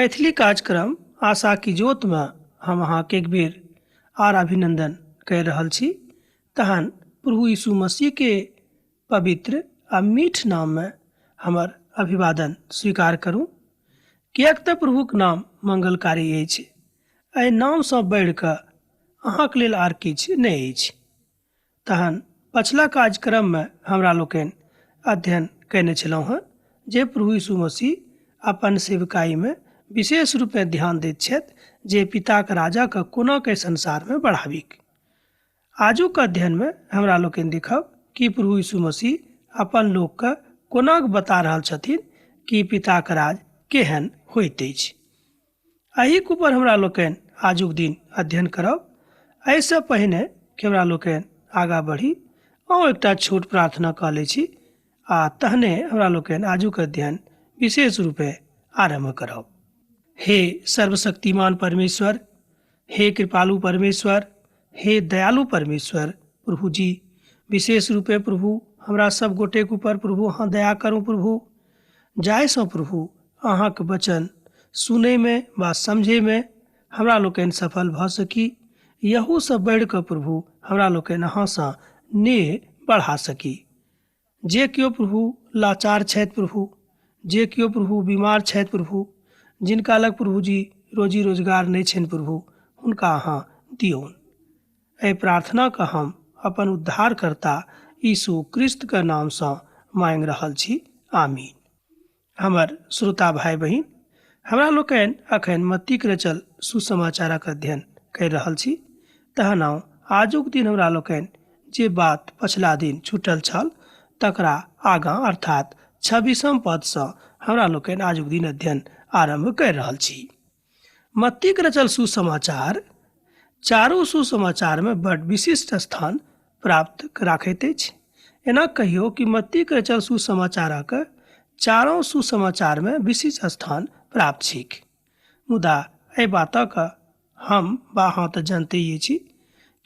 मैथिली कार्यक्रम आशा की जोत में हम अहाँके एक बेर आर अभिनंदन कर रहल छी। तहन प्रभु यीशु मसीह के पवित्र आ मीठ नाम में हमर अभिवादन स्वीकार करूं। किएक तऽ प्रभुक नाम मंगलकारी अछि। एहि नाम सँ बढ़ि कऽ अहाँक लेल आर किछु नहि अछि। तहन पछिला कार्यक्रम में हमरा लोकनि अध्ययन कयने छलहुँ हँ जे प्रभु यीशु मसीह अपन सेवकाई में विशेष रूप में ध्यान दैत छथि जे पिताक राजा के कोना के संसार में बढ़ाबीक। आजुक अध्ययन में हमरा लोकनि देखब कि प्रभु यीशु मसीह अपन लोक के कोना बता रहल छथिन कि पिताक राज केहन होइत अछि। एहि ऊपर हमरा लोकनि आजुक दिन अध्ययन करब। एहिसँ पहिने कि हमरा लोकनि आगाँ बढ़ी अहूँ एकटा छोट प्रार्थना कऽ लै छी आ तहने हमरा लोकनि आजुक अध्ययन विशेष रूपे आरंभ करब। हे सर्वशक्तिमान परमेश्वर, हे कृपालु परमेश्वर, हे दयालु परमेश्वर प्रभु जी, विशेष रूपे प्रभु हमरा सब गोटे के ऊपर प्रभु अहाँ दया करू प्रभु, जाहिसँ प्रभु अहाँके वचन सुनै में वा समझै में हमरा लोकनि सफल भऽ सकी। यहू से बढ़ि कऽ प्रभु हमरा लोकनि अहाँसँ नेह बढ़ा सकी। जे केओ प्रभु लाचार छथि प्रभु, जे केओ प्रभु बीमार छथि प्रभु, जिनका लग प्रभु जी रोजी रोजगार नहीं छनि प्रभु, हुनका अहाँ दियौन। एहि प्रार्थना का हम अपन उद्धारकर्ता यीशु क्रिस्त के नाम से मांग रहल छी, आमीन। हमर श्रोता भाई बहिन, हमरा लोकनि अखन मत्तीक रचल सुसमाचारक अध्ययन कर रहल छी। तहन आजुक दिन हमरा लोकनि जे बात पछिला दिन छूटल छल तकरा आगाँ अर्थात 26 पद से हमरा लोकनि आजुक दिन अध्ययन आरंभ कर रहल छी। मत्तीक रचल सुसमाचार चारू सुसमाचार में बड़ विशिष्ट स्थान प्राप्त राखैत अछि। एना कहियो कि मत्तीक रचल सुसमाचारक चारों सुसमाचार में विशिष्ट स्थान प्राप्त छिक। मुदा एहि बातक हम बा अहाँ तऽ जानते छी,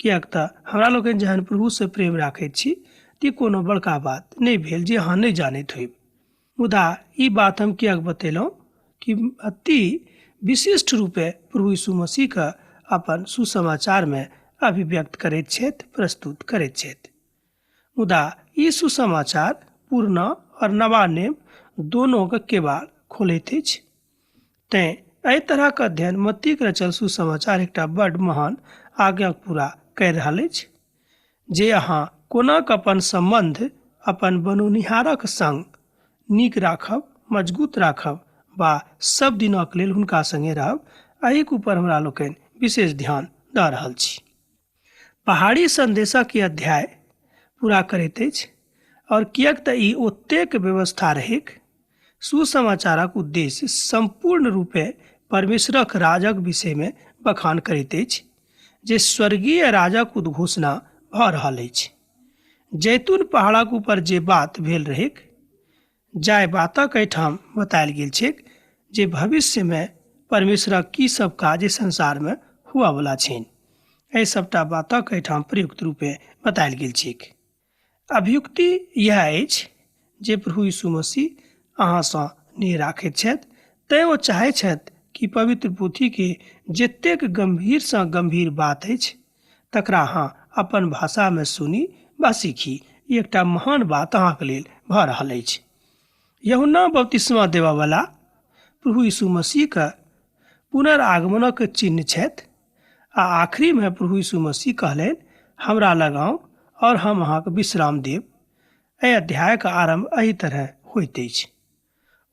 किएक तऽ हमरा लोकनि जहन प्रभु से प्रेम राखैत छी ती कोनो बड़का बात नहीं भेल जे अहाँ नहीं जानैत होइब। मुदा ई बात हम किएक बतेलहुँ कि अति विशिष्ट रूपे प्रभु यीशु मसीह के अपन सुसमाचार में अभिव्यक्त करैत छथि, प्रस्तुत करैत छथि। मुदा ई सुसमाचार पुरना और नवा नेम दोनों के केवाड़ खोलैत अछि। तें एहि तरह के अध्ययन मत्तीक रचल सुसमाचार एकटा बड़ महान आज्ञा पूरा कर रहल अछि जे अहाँ कोना के अपन संबंध अपन बनौनिहारक संग नीक राखब, मजबूत राखब वा सब दिनक लेल हुनका संगे रहब। एहि ऊपर हमरा लोकनि विशेष ध्यान दऽ रहल छी। पहाड़ी संदेशक ई अध्याय पूरा करैत अछि और किएक तऽ ई ओतेक व्यवस्था रहैक। सुसमाचारक उद्देश्य संपूर्ण रूपे परमेश्वरक राजक विषय में बखान करैत अछि जे स्वर्गीय राजक उद्घोषणा भऽ रहल अछि। जैतून पहाड़क ऊपर जे बात भेल रहैक, जाय बातक एहिठाम बतायल गेल छैक जे भविष्य में परमेश्वरक की सब काज संसार में हुआ वाला छनि। एहि सबटा बातक एहिठाम प्रयुक्त रूपे बतायल गेल छैक। अभियुक्ति यह अछि जे प्रभु यीशु मसीह अहाँसँ नेह राखैत छथि, तैं ओ चाहैत छथि कि पवित्र पोथी के जतेक गंभीर सँ गंभीर बात अछि तकरा अहाँ अपन भाषा में सुनी वा सीखी। ई एकटा महान बात अहाँके लेल भऽ रहल अछि। यूहन्ना बपतिस्मा देबऽ वाला प्रभु यीशु मसीह के पुनरागमनक चिन्ह छथि आ आखिरी में प्रभु यीशु मसीह कहलनि, हमरा लग आउ और हम अहाँके विश्राम देब। एहि अध्याय के आरंभ एहि तरह होइत अछि।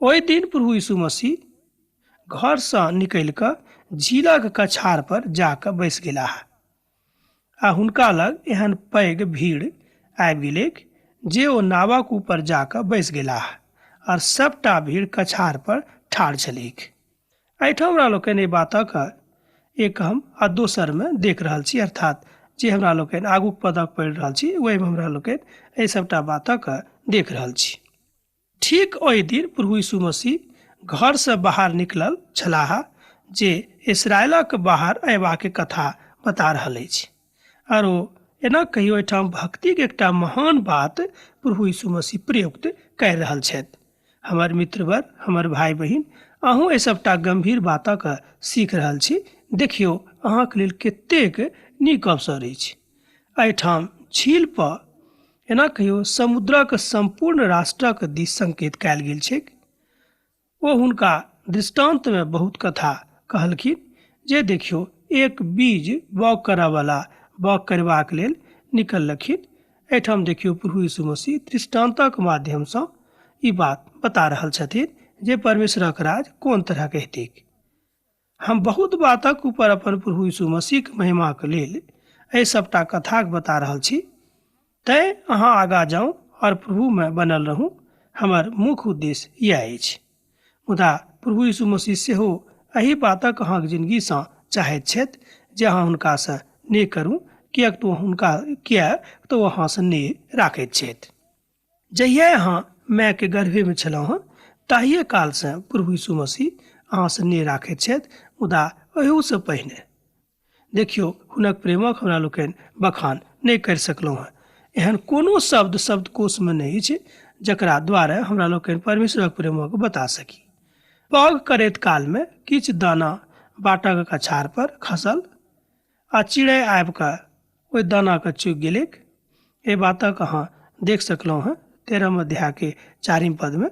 ओहि दिन प्रभु यीशु मसीह घर से निकलि कऽ झीलक कछार पर जाकऽ बैस गेलाह आ हुनका लग एहन पैघ भीड़ आबि गेलैक जे ओ नावक ऊपर जाकऽ बैस गेलाह और सबटा भीड़ कछार पर ठाढ़ छलैक। एहिठाम हमरा लोकनि एहि बातक एक हम आ दोसर में देख रहल छी, अर्थात जे हमरा लोकनि आगूक पदक पढ़ि रहल छी ओहि में हमरा लोकनि एहि सबटा बातक देख रहल छी। ठीक ओहि दिन प्रभु यीशु मसीह घर से बाहर निकलल छलाह जे इस्राएलक बाहर अयबा के कथा बता रहल अछि। और एना कहियो एहिठाम भक्ति के एकटा महान बात प्रभु यीशु मसीह प्रयुक्त कर रहल छथि। हमर मित्रवर, हमर भाई बहिन, अहूँ एहि सबटा गंभीर बातक सीख रहल छी। देखियौ अहाँके लेल कतेक नीक अवसर अछि। एहिठाम झील पर एना कहियो समुद्रक संपूर्ण राष्ट्रक दिस संकेत कयल गेल छैक। ओ हुनका दृष्टांत में बहुत कथा कहलखिन जे देखियौ एक बीज बौग करयवला बौग करबाक लेल निकललखिन। एहिठाम देखियौ प्रभु यीशु मसीह दृष्टांतक माध्यमसँ ई बात बता रहल छथिन जे परमेश्वरक राज कोन तरह के हेतैक। हम बहुत बातक ऊपर अपन प्रभु यीशु मसीह के महिमाक लेल एहि सबटा कथाक बता रहल छी। तैं अहाँ आगाँ जाउ और प्रभु में बनल रहू। हमर मुख्य उद्देश्य यह अछि। मुदा प्रभु यीशु मसीह सेहो एहि बातक अहाँक जिंदगीसँ चाहैत छथि जे अहाँ हुनकासँ नेह करू, किएक तऽ ओ अहाँसँ नेह राखैत छथि। जहिया अहाँ माय के गर्भे में छलहुँ हँ ताहिये कालसँ प्रभु यीशु मसीह अहाँसँ नेह राखैत छथि। मुदा अहूसँ पहिने देखियौ हुनक प्रेमक हमरा लोकनि बखान नहि करि सकलहुँ हँ। एहन कोनो शब्द शब्दकोशमे नहि अछि जकरा द्वारा हमरा लोकनि परमेश्वरक प्रेमक बता सकी। बौग करैत कालमे किछु दाना बाटक कछार पर खसल आ चिड़ै आबि कऽ ओहि दानाके चुगि गेलैक। एहि बातक अहाँ देख सकलहुँ हँ 13 अध्याय के 4 पद में।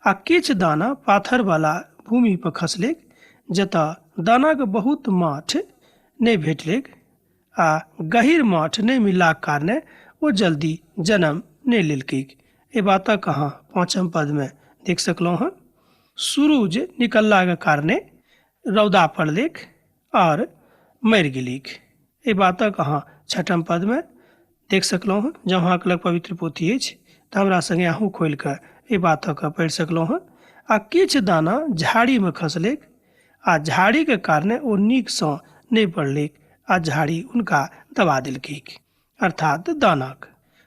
आ किछु दाना पाथर वाला भूमि पर खसलैक जतऽ दानाके बहुत माठ नहि भेटलैक आ गहीर माठ नहि मिललाक कारणे ओ जल्दी जन्म नहि लेलकैक। एहि बातक अहाँ 5 पद में देख सकलहुँ हँ। सूरज निकललाके कारणे रौदा पड़लैक और मरि गेलैक। एहि बातक अहाँ 6 पद में देख सकलहुँ हँ। जँ अहाँके लग पवित्र पोथी अछि तऽ हमरा संगे अहूँ खोलि कऽ एहि बातक पढ़ि सकलहुँ हँ। आ किछु दाना झाड़ी में खसलैक आ झाड़ी के कारणे ओ नीकसँ नहि बढ़लैक आ झाड़ी हुनका दबा देलकैक। अर्थात दानक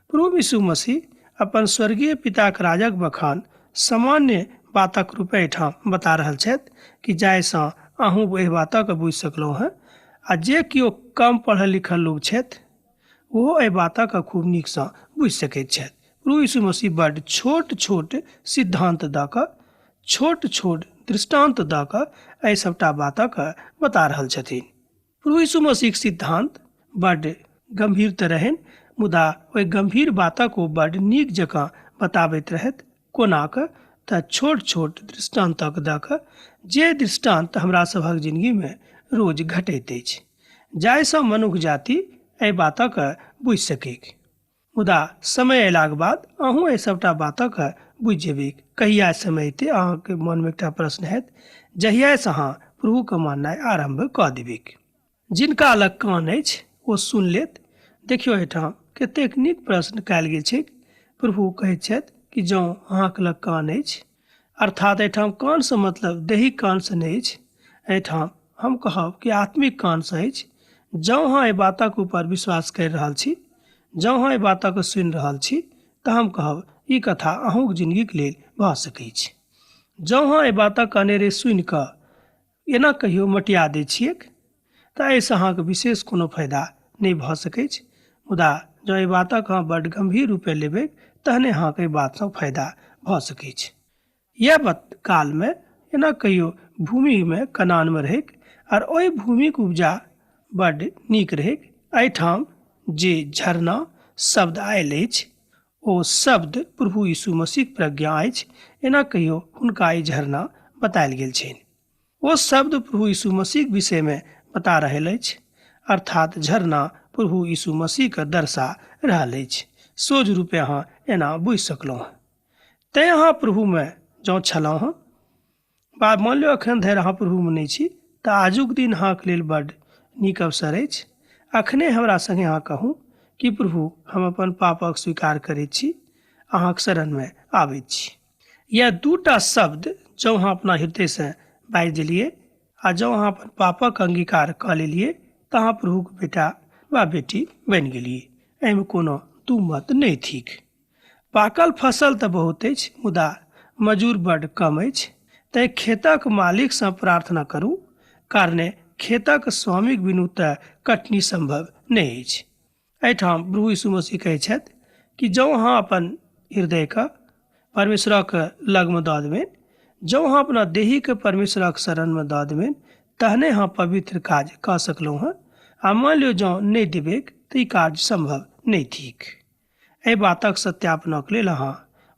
प्रभु यीशु मसीह अपन स्वर्गीय पिताक राजक बखान सामान्य बातक रूपे एहिठाम बता रहल छथि कि जाहिसँ अहूँ एहि बातक बुझि सकलहुँ हँ। आ जे केओ कम पढ़ल लिखल लोक छथि ओहो एहि बातक खूब नीकसँ बुझि सकैत छथि। प्रभु यीशु मसीह बड्ड छोट छोट सिद्धांत दऽ कऽ छोट छोट दृष्टांत दऽ कऽ एहि सबटा बातक बता रहल छथिन। प्रभु यीशु मसीहक सिद्धांत बड्ड गंभीर तऽ रहनि, मुदा ओहि गंभीर बातक ओ बड्ड नीक जकाँ बताबैत रहथि। कोना कऽ तऽ छोट छोट दृष्टांतक दऽ कऽ, जे दृष्टांत हमरा सभक जिंदगीमे रोज घटैत अछि, जाहिसँ मनुष्य जाति एहि बातक बुझि सकैक। मुदा समय अयलाक बाद अहूँ एहि सबटा बातक बुझि जेबै। कहिया समय एतै अहाँके मनमे एकटा प्रश्न हैत जहियासँ अहाँ प्रभुके माननाइ आरम्भ कऽ देबै। जिनका लग कान अछि ओ सुनि लेत। देखियौ एहिठाम कतेक नीक प्रश्न कयल गेल छै। प्रभु कहैत छथि कि जँ अहाँके लग कान अछि, अर्थात एहिठाम कानसँ मतलब दैहिक कानसँ नहि अछि। एहिठाम हम कहब कि आत्मिक कानसँ अछि। जँ अहाँ एहि बातक ऊपर विश्वास करि रहल छी, जँ अहाँ एहि बातक सुनि रहल छी, तऽ हम कहब ई कथा अहूँके जिंदगीके लेल भऽ सकैत छै। जँ अहाँ एहि बातक अनेरे सुनि कऽ एना कहियो मटिया दै छियैक तऽ एहिसँ अहाँके विशेष कोनो फायदा नहि भऽ सकैत छै। मुदा जँ एहि बातक अहाँ बड्ड गंभीर रूपे लेबै तहने अहाँके एहि बातसँ फायदा भऽ सकैत छै। यह कालमे एना कहियो भूमिमे कनानमे रहैक आर ओहि भूमिक उपजा बड्ड नीक रहैक। एहिठाम जे झरना शब्द आयल अछि ओ शब्द प्रभु यीशु मसीहक प्रज्ञा अछि। एना कहियो हुनका ई झरना बतायल गेल छनि। ओ शब्द प्रभु यीशु मसीहक विषयमे बता रहल अछि, अर्थात झरना प्रभु यीशु मसीहके दर्शा रहल अछि। सोझ रूपे अहाँ एना बुझि सकलहुँ हँ। तैँ अहाँ प्रभुमे जँ छलहुँ हँ, बा मान लिअ एखन धरि अहाँ प्रभुमे नहि छी, तऽ आजुक दिन अहाँके लेल बड्ड नीक अवसर अछि। अखने हमरा संगे अहाँ कहू कि प्रभु हम अपन पापक स्वीकार करैत छी, अहाँक शरणमे आबैत छी। यह दूटा शब्द जँ अहाँ अपना हृदयसँ बाजि देलियै आ जँ अहाँ अपन पापक अंगीकार कऽ लेलियै तऽ अहाँ प्रभुके बेटा वा बेटी बनि गेलियै। एहिमे कोनो दू मत नहि थिक। पाकल फसल तऽ बहुत अछि, मुदा मजूर बड्ड कम अछि। तैँ खेतक मालिकसँ प्रार्थना करू, कारणे खेतक स्वामीक बिनु तऽ कटनी संभव नहि अछि। एहिठाम प्रभु यीशु मसीह कहैत छथि कि जँ अहाँ अपन हृदयके परमेश्वरक लगमे दऽ देबै, जँ अहाँ अपना देही के परमेश्वरक शरण में दऽ देबनि तहने अहाँ पवित्र काज कऽ सकलहुँ हँ। आ मान लियौ जँ नहि देबै तऽ ई काज संभव नहि थिक। एहि बातक सत्यापनक लेल अहाँ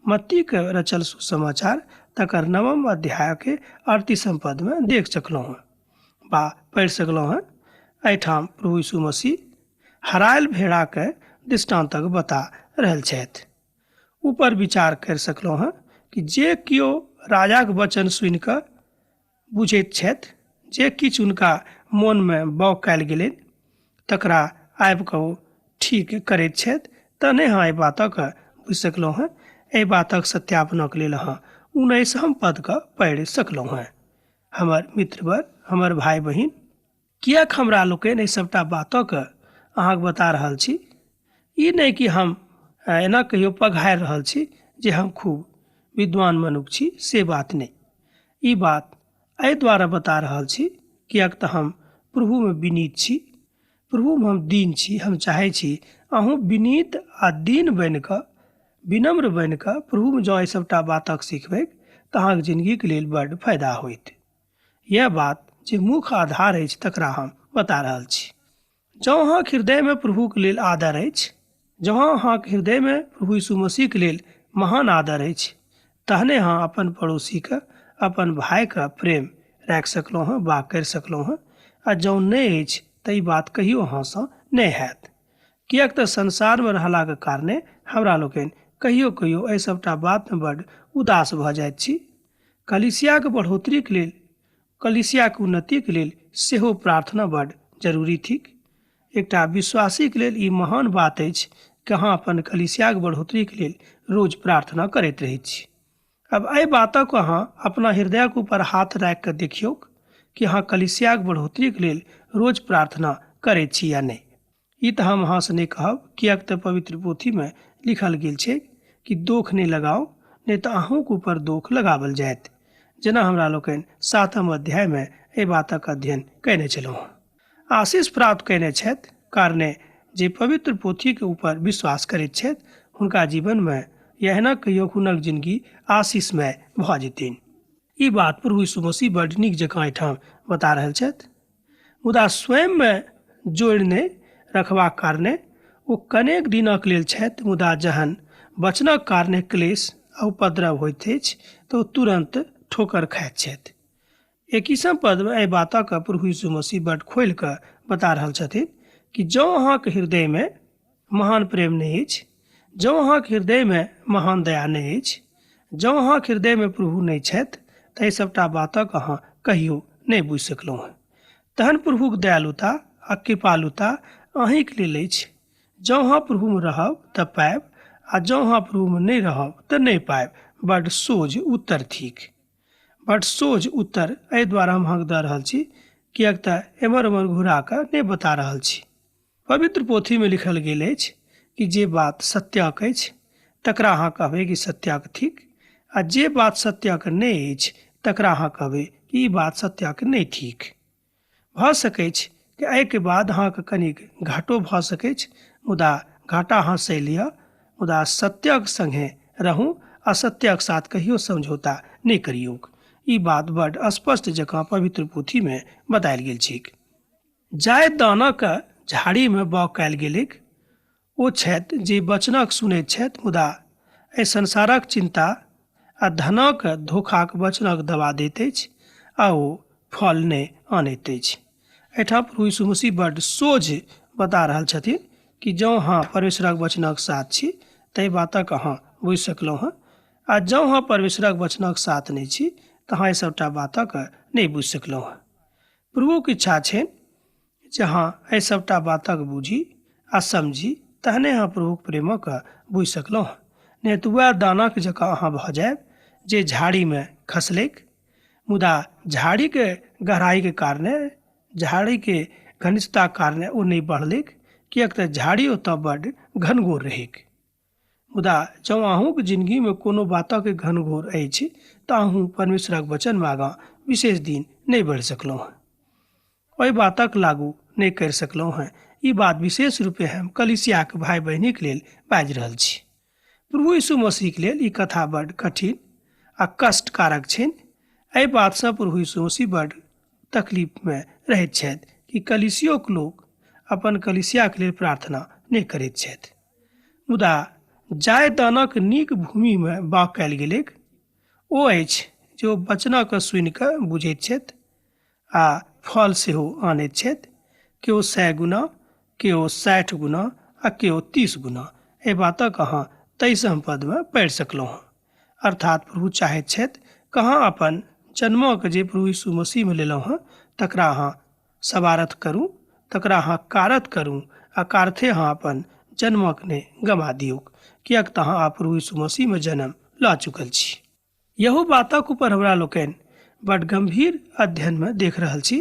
मत्ती के रचल सुसमाचार तकर 9 अध्याय के 38 पद में देख सकलहुँ हँ वा पढ़ि सकलहुँ हँ। एहिठाम प्रभु यीशु मसीह हरायल भेड़ा के दृष्टान्तक बता रहल छथि। ऊपर विचार कर सकलहुँ हँ कि जे किओ राजाक वचन सुनि कऽ बुझैत छथि, जे किछु हुनका मोनमे बौक कयल गेलनि तकरा आबि कऽ ओ ठीक करैत छथि, तहने अहाँ एहि बातक बुझि सकलहुँ हँ। एहि बातक सत्यापनक लेल अहाँ 19 पद के पढ़ि सकलहुँ हँ। हमर मित्रवर, हमर भाई बहिन, किएक हमरा लोकनि एहि सभटा बातक अहाँके बता रहल छी। ई नहि कि हम एना कहियो पघारि रहल छी जे हम खूब विद्वान मनुष्य छी, से बात नहि। ई बात एहि दुआरे बता रहल छी किएक तऽ हम प्रभुमे विनीत छी, प्रभुमे हम दीन छी। हम चाहै छी अहूँ विनीत आ दीन बनि कऽ, विनम्र बनि कऽ प्रभुमे जँ एहि सभटा बातक सिखबै तऽ अहाँके जिन्दगीके लेल बड्ड फायदा होइत। यह बात जे मुख्य आधार अछि तकरा हम बता रहल छी। जँ अहाँके हृदयमे प्रभुके लेल आदर अछि, जँ अहाँके हृदयमे प्रभु यीशु मसीहके लेल महान आदर अछि, तहने अहाँ अपन पड़ोसीके, अपन भाइके प्रेम राखि सकलहुँ हँ, बात करि सकलहुँ हँ। आ जँ नहि अछि तऽ ई बात कहियो अहाँसँ नहि हैत। किएक तऽ संसारमे रहलाके कारणे हमरा लोकनि कहियो कहियो एहि सभटा बातमे बड्ड उदास भऽ जाइत छी। कलीसियाके बढ़ोतरीके लेल, कलीसियाके उन्नतिके लेल सेहो प्रार्थना बड्ड जरूरी थिक। एकटा विश्वासीके लेल ई महान बात अछि कि अहाँ अपन कलीसियाके बढ़ोतरीके लेल रोज प्रार्थना करैत रहैत छी। अब एहि बातक अहाँ अपना हृदयके ऊपर हाथ राखि कऽ देखियौ कि अहाँ कलीसियाके बढ़ोतरीके लेल रोज प्रार्थना करैत छी या नहि। ई तऽ हम अहाँसँ नहि कहब, किएक तऽ पवित्र पोथीमे लिखल गेल छै कि दोख नहि लगाओ, नहि तऽ अहूँके ऊपर दोख लगाओल जायत। जेना हमरा लोकनि 7 अध्यायमे एहि बातक अध्ययन कयने छलहुँ। आशीष प्राप्त कयने छथि कारणे जे पवित्र पोथीके ऊपर विश्वास करैत छथि, हुनका जीवनमे एहना कहियो हुनक जिंदगी आशीषमय भऽ जेतनि। ई बात प्रभु यीशु मसीह बड्ड नीक जकाँ एहिठाम बता रहल छथि। मुदा स्वयंमे जोड़ने रखबाक कारणे ओ कनेक दिनक लेल छथि, मुदा जहन वचनक कारणे क्लेश आ उपद्रव होइत अछि तऽ ओ तुरंत ठोकर खाइत छथि। 21 पदमे एहि बातक प्रभु यीशु मसीह बड्ड खोलि कऽ बता रहल छथिन कि जँ अहाँके हृदयमे महान प्रेम नहि अछि, जँ अहाँके हृदयमे महान दया नहि अछि, जँ अहाँके हृदयमे प्रभु नहि छथि, तऽ एहि सभटा बातक अहाँ कहियो नहि बुझि सकलहुँ हँ। तहन प्रभुक दयालुता आ कृपालुता अहींके लेल अछि। जँ अहाँ प्रभुमे रहब तऽ पायब, आ जँ अहाँ प्रभुमे नहि रहब तऽ नहि पायब। बड्ड सोझ उत्तर थिक। बड्ड सोझ उत्तर एहि दुआरे हम अहाँके दऽ रहल छी किएक तऽ एम्हर ओम्हर घुरा कऽ नहि बता रहल छी। पवित्र पोथीमे लिखल गेल अछि कि जे बात सत्यक अछि तकरा अहाँ कहबै कि सत्यक थिक, आ जे बात सत्यक नहि अछि तकरा अहाँ कहबै कि ई बात सत्यक नहि थिक। भऽ सकै छै कि एहिके बाद अहाँके कनिक घाटो भऽ सकै छै, मुदा घाटा अहाँ सहि लिअ, मुदा सत्यक संगे रहू, असत्यक साथ कहियो समझौता नहि करियौ। ई बात बड्ड स्पष्ट जकाँ पवित्र पोथीमे बतायल गेल छैक। जाहि दानाक झाड़ीमे बौग कयल गेलैक ओ छथि जे वचनक सुनैत छथि, मुदा एहि संसारक चिन्ता आ धनक धोखाक वचनक दबा दैत अछि आ ओ फल नहि आनैत अछि। एहिठाम प्रभु यीशु मसीह बड्ड सोझ बता रहल छथिन कि जँ अहाँ परमेश्वरक वचनक साथ छी तऽ एहि बातक अहाँ बुझि सकलहुँ हँ, आ जँ अहाँ परमेश्वरक वचनक साथ नहि छी तऽ अहाँ एहि सभटा बातक नहि बुझि सकलहुँ हँ। प्रभुके इच्छा छनि जे अहाँ एहि सभटा बातक बुझी आ समझी, तहने अहाँ प्रभुक प्रेमक बुझि सकलहुँ हँ। नहि तऽ वएह दानाक जकाँ अहाँ भऽ जायब जे झाड़ीमे खसलैक, मुदा झाड़ीके गहराइके कारणे, झाड़ीके घनिष्ठताके कारणे ओ नहि बढ़लैक, किएक तऽ झाड़ी ओतऽ बड्ड घनघोर रहैक। मुदा जँ अहूँके जिन्दगीमे कोनो बातक घनघोर अछि तऽ अहूँ परमेश्वरक वचनमे आगाँ विशेष दिन नहि बढ़ि सकलहुँ हँ, ओहि बातक लागू नहि करि सकलहुँ हँ। ई बात विशेष रूपे हम कलीसियाके भाई बहिनीके लेल बाजि रहल छी। प्रभु यीशु मसीहके लेल ई कथा बड्ड कठिन आ कष्टकारक छनि, एहि बातसँ प्रभु यीशु मसीह बड़ तकलीफमे रहैत छथि कि कलीसियोक लोक अपन कलीसियाक लेल प्रार्थना नहि करैत छथि। मुदा जाहि दानक नीक भूमिमे बाग कयल गेलैक ओ अछि जे ओ वचनक सुनि कऽ बुझैत छथि आ फल सेहो आनैत छथि, केओ 100 गुना, केओ 60 गुना आ केओ 30 गुना। एहि बातक अहाँ 23 पदमे पढ़ि सकलहुँ हँ। अर्थात प्रभु चाहैत छथि कहाँ अपन जन्मक जे प्रभु यीशु मसीहमे लेलहुँ हँ तकरा अहाँ सवारथ करू, तकरा अहाँ कारत करू आ कारथे अहाँ अपन जन्मक ने गमा दियौ, किएक तऽ अहाँ प्रभु यीशु मसीहमे जन्म लऽ चुकल छी। यहू बातक ऊपर हमरा लोकनि बड्ड गंभीर अध्ययनमे देख रहल छी।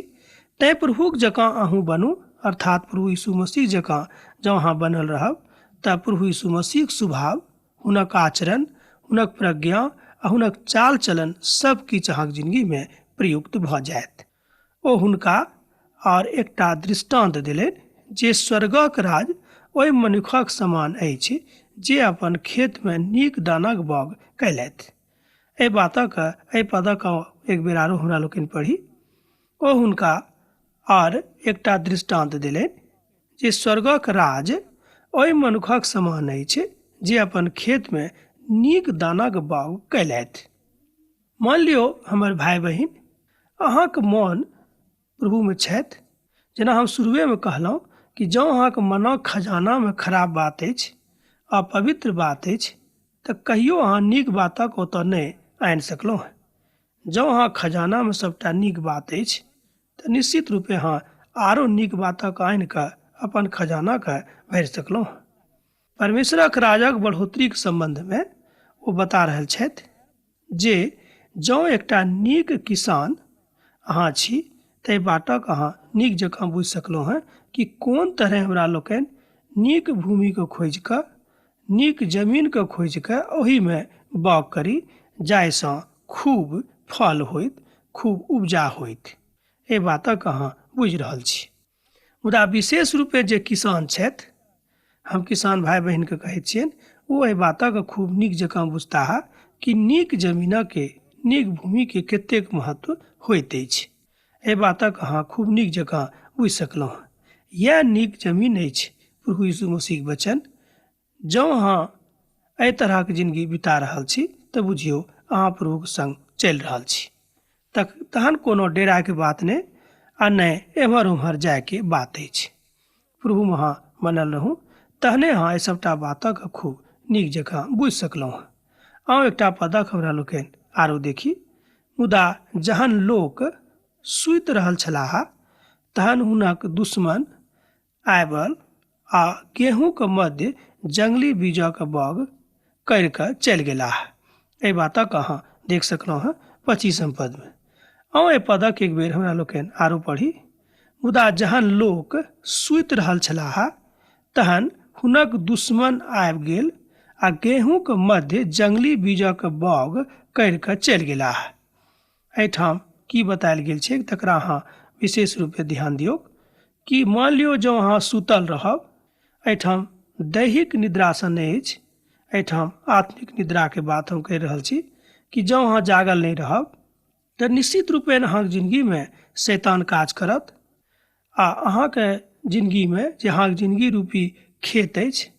तैँ प्रभुक जकाँ अहूँ बनू, अर्थात प्रभु यीशु मसीह जकाँ जँ अहाँ बनल रहब तऽ प्रभु यीशु मसीहक स्वभाव, हुनक आचरण, हुनक प्रज्ञा आ हुनक चाल चलन सब किछु अहाँक जिन्दगीमे प्रयुक्त भऽ जायत। ओ हुनका और एकटा दृष्टांत देलनि जे स्वर्गक राज ओहि मनुखक समान अछि जे अपन खेतमे नीक दानाक बाग कयलथि। एहि पदक एक बेर आरो हमरा लोकनि पढ़ी। ओ हुनका और एकटा दृष्टांत देलनि जे स्वर्गक राज ओहि मनुखक समान अछि जे अपन खेतमे नीक दानाक बाग कयलथि। मान लियौ हमर भाई बहिन, अहाँक मोन प्रभुमे छथि। जेना हम शुरुएमे कहलहुँ कि जँ अहाँक मनक खजानामे खराब बात अछि, अपवित्र बात अछि, तऽ कहियो अहाँ नीक बातक ओतऽ नहि आनि सकलहुँ हँ। जँ अहाँ खजानामे सभटा नीक बात अछि तऽ निश्चित रूपे अहाँ आरो नीक बातक आनि कऽ अपन खजानाके भरि सकलहुँ हँ। परमेश्वरक राजक बढ़ोतरीक संबंधमे ओ बता रहल छथि जे जँ एकटा नीक किसान अहाँ छी तऽ बातक अहाँ नीक जकाँ बुझि सकलहुँ हँ कि कोन तरह हमरा लोकनि नीक भूमिके खोजि कऽ, नीक जमीनके खोजि कऽ ओहिमे बाग करी जाहिसँ खूब फल होइत, खूब उपजा होइत। एहि बातक अहाँ बुझि रहल छी। मुदा विशेष रूपे जे किसान छथि, हम किसान भाई बहिनके कहैत छियनि, ओ एहि बातक खूब नीक जकाँ बुझता है कि नीक जमीनके, नीक भूमिके कतेक महत्व होइत अछि। एहि बातक अहाँ खूब नीक जकाँ बुझि सकलहुँ हँ। यह नीक जमीन अछि प्रभु यीशु मसीहक वचन। जँ अहाँ एहि तरहक जिंदगी बिता रहल छी तऽ बुझियौ अहाँ प्रभुक संग चलि रहल छी। तहन कोनो डेराके बात नहि आ नहि एम्हर उम्हर जायके बात अछि। प्रभुमे अहाँ बनल रहू, तहने अहाँ एहि सभटा बातक खूब नीक जकाँ बुझि सकलहुँ हँ। अहाँ एकटा पदक हमरा लोकनि आरो देखी। मुदा जहन लोक सुति रहल छलाह तहन हुनक दुश्मन आबल आ गेहूँक मध्य जंगली बीजक बाग करि कऽ चलि गेलाह। एहि बातक अहाँ देख सकलहुँ हँ 25 पदमे। अहाँ एहि पदक एक बेर हमरा लोकनि आरो पढ़ी। मुदा जहन लोक सुति रहल छलाह तहन हुनक दुश्मन आबि गेल आ गेहूँक मध्य जंगली बीजक बाग करि कऽ चलि गेलाह। एहिठाम की बतायल गेल छै तकरा अहाँ विशेष रूपे ध्यान दियौ कि मान लियौ जँ अहाँ सुतल रहब, एहिठाम दैहिक निद्रासँ नहि अछि, एहिठाम आत्मिक निद्राके बात हम कहि रहल छी कि जँ अहाँ जागल नहि रहब तऽ निश्चित रूपेण अहाँके जिन्दगीमे शैतान काज करत आ अहाँके जिन्दगीमे जे अहाँके जिन्दगी रूपी खेत अछि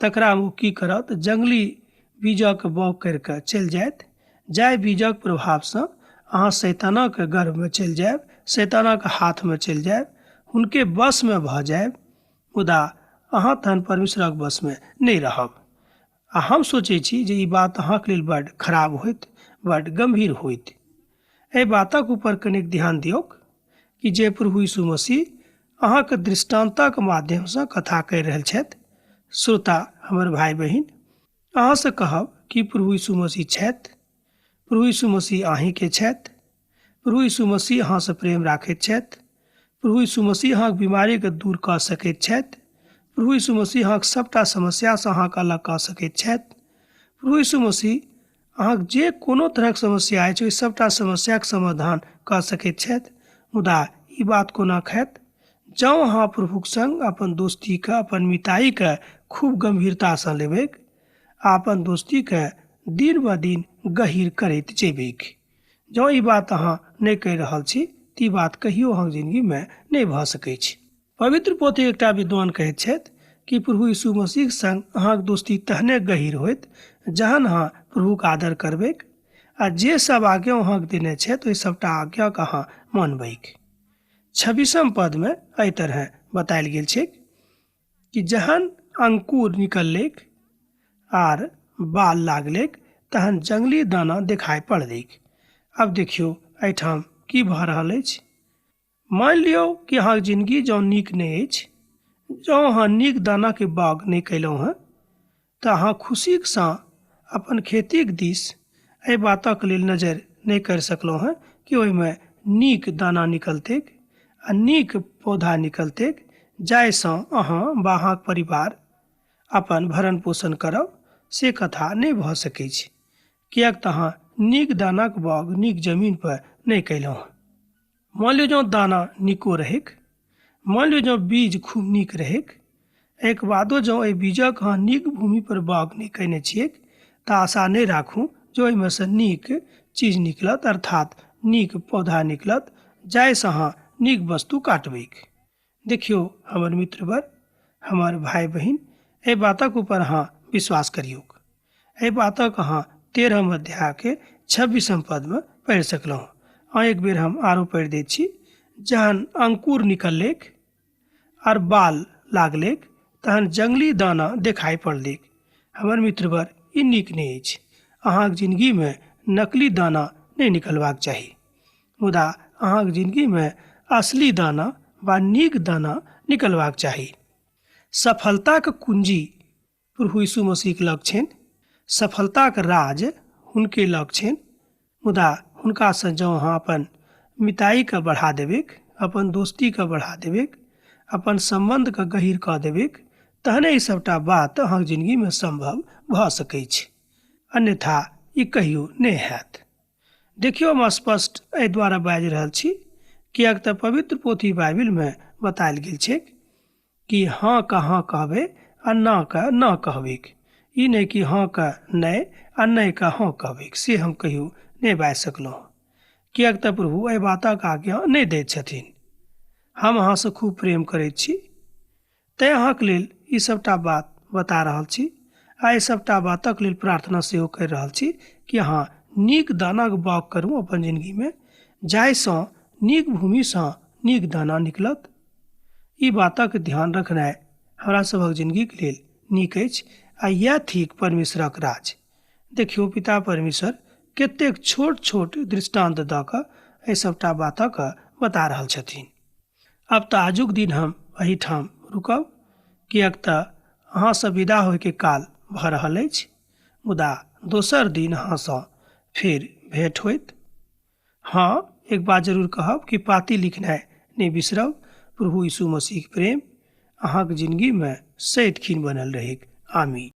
तकरामे ओ की करत, जंगली बीजक बाग करि कऽ चलि जायत। जाहि बीजक प्रभावसँ अहाँ शैतानक गर्भमे चलि जायब, शैतानक हाथमे चलि जायब, हुनके वशमे भऽ जायब। मुदा अहाँ तहन परमेश्वरक वशमे नहि रहब। आ हम सोचै छी जे ई बात अहाँके लेल बड्ड खराब होइत, बड्ड गंभीर होइत। एहि बातक ऊपर कनिक ध्यान दियौ कि जे प्रभु यीशु मसीह अहाँके दृष्टान्तक माध्यमसँ कथा कहि रहल छथि। श्रोता हमर भाई बहिन, अहाँसँ कहब कि प्रभु यीशु मसीह छथि, प्रभु यीशु मसीह अहीँके छथि, प्रभु यीशु मसीह अहाँसँ प्रेम राखैत छथि, प्रभु यीशु मसीह अहाँके बीमारीके दूर कऽ सकैत छथि, प्रभु यीशु मसीह अहाँके सभटा समस्यासँ अहाँके अलग कऽ सकैत छथि। प्रभु यीशु मसीह अहाँके जे कोनो तरहक समस्या अछि ओहि सभटा समस्याके समाधान कऽ सकैत छथि। मुदा ई बात कोना हैत जँ अहाँ प्रभुक संग अपन दोस्तीके, अपन मिताईके खूब गंभीरतासँ लेबैक आ अपन दोस्तीके दिन ब दिन गहीर करैत जेबैक। जँ ई बात अहाँ नहि कहि रहल छी तऽ ई बात कहियो अहाँके जिंदगीमे नहि भऽ सकैत छै। पवित्र पोथी एकटा विद्वान कहैत छथि कि प्रभु यीशु मसीह संग अहाँके दोस्ती तहने गहीर होइत जहन अहाँ प्रभुके आदर करबैक आ जे सब आज्ञा अहाँके देने छथि ओहि सबटा आज्ञाके अहाँ मानबैक। 26 पदमे एहि तरह बतायल गेल छै कि जहन अंकुर निकललेक आर बाल लागलेक तहन जंगली दाना दिखाई पड़लेक। अब देखियो एहिठाम की भऽ रहल अछि। मान लियौ कि अहाँके जिंदगी जँ नीक नहि अछि, जँ अहाँ नीक दानाके बाग नहि कयलहुँ हँ, तऽ अहाँ खुशीक सँ अपन खेतीक दिस एहि बातक लेल नजर नहि करि सकलहुँ हँ कि ओहिमे नीक दाना निकलतैक आ नीक पौधा निकलतैक जाहिसँ अहाँ वा अहाँक परिवार अपन भरण पोषण करब। से कथा नहि भऽ सकैत छै, किएक तऽ अहाँ नीक दानाक बाग नीक जमीन पर नहि कयलहुँ हँ। मान लियौ जँ दाना नीको रहैक, मान लियौ जँ बीज खूब नीक रहैक, एहिके बादो जँ एहि बीजक अहाँ नीक भूमि पर बाग नहि कयने छियैक तऽ आशा नहि राखू जे ओहिमे सँ नीक चीज निकलत, अर्थात नीक पौधा निकलत जाहिसँ अहाँ नीक वस्तु काटबैक। देखियौ हमर मित्रवर, हमर भाई बहिन, एहि बातक ऊपर अहाँ विश्वास करियौक। एहि बातक अहाँ 13 अध्यायके 26 पदमे पढ़ि सकलहुँ। अहाँ एक बेर हम आरो पढ़ि दैत छी। जहन अंकुर निकललेक आर बाल लागलेक तहन जंगली दाना देखाई पड़लेक। हमर मित्रवर, ई नीक नहि अछि। अहाँके जिंदगीमे नकली दाना नहि निकलबाक चाही, मुदा अहाँके जिंदगीमे असली दाना वा नीक दाना निकलबाक चाही। सफलताक कुंजी प्रभु यीशु मसीहके लग छनि, सफलताक राज हुनके लग छनि, मुदा हुनकासँ जँ अहाँ अपन मिताइके बढ़ा देबैक, अपन दोस्तीके बढ़ा देबैक, अपन सम्बन्धके गहीर कऽ देबैक, तहने ई सभटा बात अहाँके जिंदगीमे संभव भऽ सकैत छै, अन्यथा ई कहियो नहि हैत। देखियौ हम स्पष्ट एहि दुआरे बाजि रहल छी किएक तऽ पवित्र पोथी बाइबिलमे बतायल गेल छै कि हाँ के हाँ कहबै आ ना के ना कहबैक। ई नहि कि हाँ के नहि आ नहि के हाँ कहबैक। से हम कहियो नहि बाजि सकलहुँ, किएक तऽ प्रभु एहि बातक आज्ञा नहि दैत छथिन। हम अहाँसँ खूब प्रेम करैत छी, तैँ अहाँके लेल ई सभटा बात बता रहल छी आ एहि सभटा बातक लेल प्रार्थना सेहो करि रहल छी कि अहाँ नीक दानाके बाग करू अपन जिंदगीमे, जाहिसँ नीक भूमिसँ नीक दाना निकलत। ई बातक ध्यान रखनाइ हमरा सभक जिंदगीके लेल नीक अछि आ इएह थिक परमेश्वरक राज। देखियौ पिता परमेश्वर कतेक छोट छोट दृष्टांत दऽ कऽ एहि सभटा बातक बता रहल छथिन। अब तऽ आजुक दिन हम एहिठाम रुकब, किएक तऽ अहाँसँ विदा होयके काल भऽ रहल अछि, मुदा दोसर दिन अहाँसँ फेर भेंट होयत। हाँ, एक बात जरूर कहब कि पाती लिखनाइ नहि बिसरब। प्रभु यीशु मसीहक प्रेम अहाँके जिंदगीमे सदिखन बनल रहैक। आमीन।